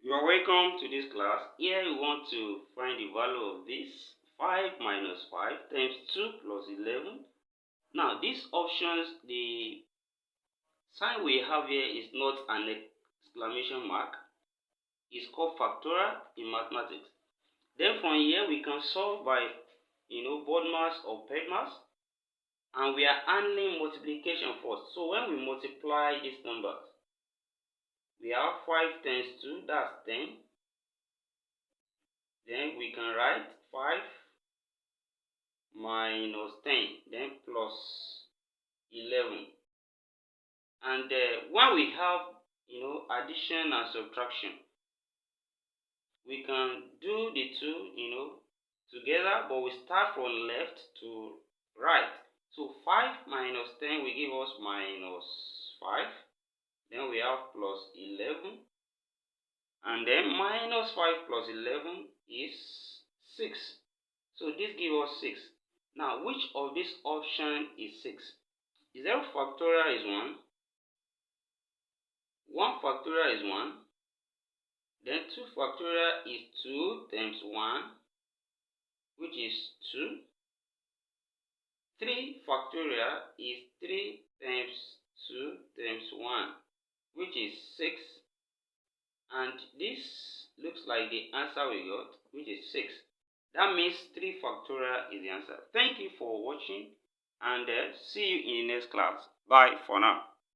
You are welcome to this class. Here we want to find the value of this 5 minus 5 times 2 plus 11. Now these options, the sign we have here is not an exclamation mark. It's called factorial in mathematics. Then from here we can solve by board mass or peg mass, and we are handling multiplication first. So when we multiply these numbers, we have 5 times 2, that's 10. Then we can write 5 minus 10, then plus 11. And when we have addition and subtraction, we can do the two together, but we start from left to right. So 5 minus 10 will give us minus 5. Then we have plus 11. And then minus 5 plus 11 is 6. So this gives us 6. Now, which of this option is 6? 0 factorial is 1. 1 factorial is 1. Then 2 factorial is 2 times 1, which is 2. 3 factorial is 3 times 2 times 1, which is 6. And this looks like the answer we got, which is 6. That means 3 factorial is the answer. Thank you for watching, and see you in the next class. Bye for now.